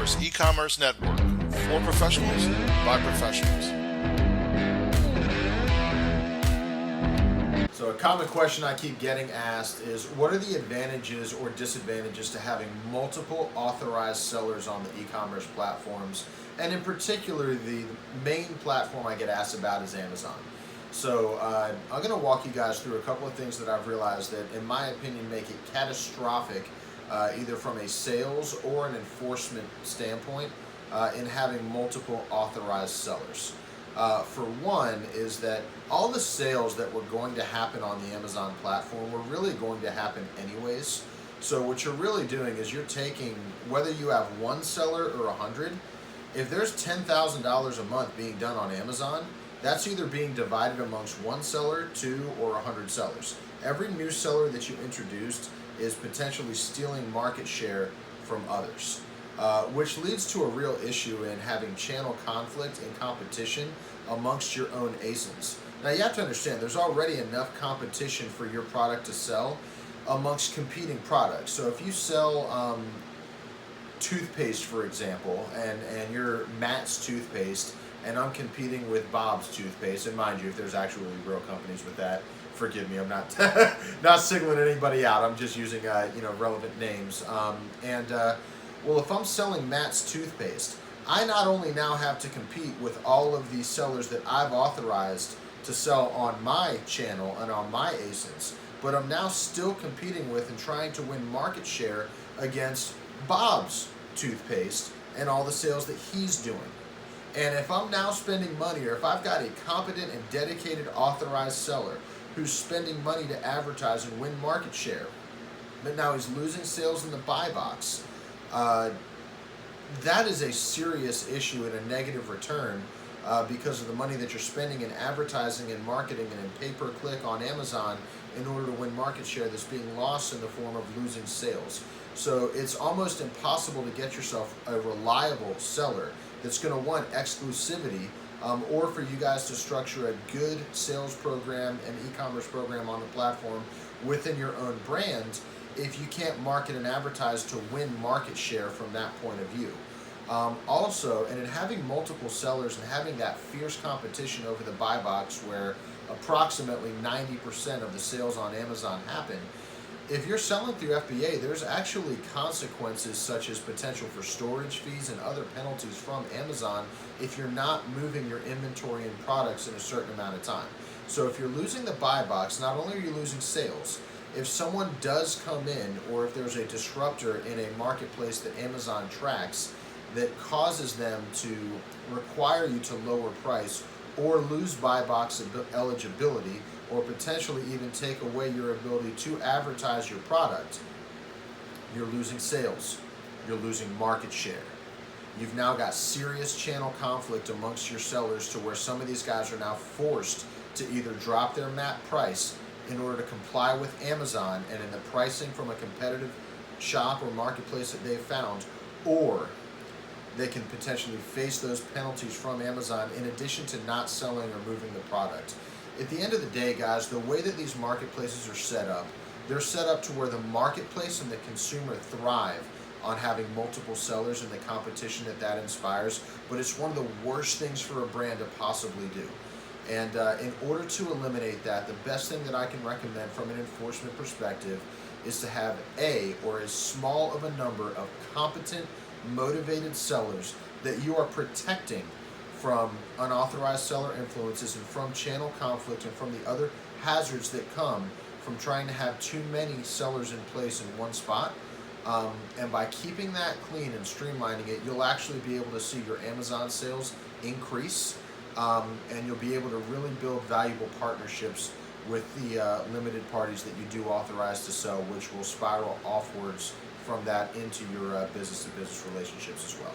Authorized e-commerce network for professionals by professionals. So a common question I keep getting asked is, what are the advantages or disadvantages to having multiple authorized sellers on the e-commerce platforms? And in particular, the main platform I get asked about is Amazon. So I'm going to walk you guys through a couple of things that I've realized that, in my opinion, make it catastrophic, either from a sales or an enforcement standpoint, in having multiple authorized sellers. For one, is that all the sales that were going to happen on the Amazon platform were really going to happen anyways. So what you're really doing is you're taking, whether you have one seller or 100, if there's $10,000 a month being done on Amazon, that's either being divided amongst one seller, 2, or 100 sellers. Every new seller that you introduced is potentially stealing market share from others. Which leads to a real issue in having channel conflict and competition amongst your own ASINs. Now you have to understand, there's already enough competition for your product to sell amongst competing products. So if you sell toothpaste, for example, and you're Matt's toothpaste, and I'm competing with Bob's toothpaste, and mind you, if there's actually real companies with that, forgive me, I'm not not singling anybody out. I'm just using relevant names. Well, if I'm selling Matt's toothpaste, I not only now have to compete with all of these sellers that I've authorized to sell on my channel and on my ASINs, but I'm now still competing with and trying to win market share against Bob's toothpaste and all the sales that he's doing. And if I'm now spending money, or if I've got a competent and dedicated authorized seller who's spending money to advertise and win market share, but now he's losing sales in the buy box, that is a serious issue and a negative return because of the money that you're spending in advertising and marketing and in pay-per-click on Amazon in order to win market share that's being lost in the form of losing sales. So it's almost impossible to get yourself a reliable seller that's going to want exclusivity, or for you guys to structure a good sales program and e-commerce program on the platform within your own brand, if you can't market and advertise to win market share from that point of view. Also, and in having multiple sellers and having that fierce competition over the buy box where approximately 90% of the sales on Amazon happen, if you're selling through FBA, there's actually consequences such as potential for storage fees and other penalties from Amazon if you're not moving your inventory and products in a certain amount of time. So if you're losing the buy box, not only are you losing sales, if someone does come in, or if there's a disruptor in a marketplace that Amazon tracks that causes them to require you to lower price or lose buy box eligibility, or potentially even take away your ability to advertise your product, you're losing sales, you're losing market share. You've now got serious channel conflict amongst your sellers to where some of these guys are now forced to either drop their MAP price in order to comply with Amazon and in the pricing from a competitive shop or marketplace that they've found, or they can potentially face those penalties from Amazon in addition to not selling or moving the product. At the end of the day, guys, the way that these marketplaces are set up, they're set up to where the marketplace and the consumer thrive on having multiple sellers and the competition that inspires, but it's one of the worst things for a brand to possibly do. And in order to eliminate that, the best thing that I can recommend from an enforcement perspective is to have or as small of a number of competent, motivated sellers that you are protecting from unauthorized seller influences and from channel conflict and from the other hazards that come from trying to have too many sellers in place in one spot. And by keeping that clean and streamlining it, you'll actually be able to see your Amazon sales increase. And you'll be able to really build valuable partnerships with the limited parties that you do authorize to sell, which will spiral offwards from that into your business-to-business relationships as well.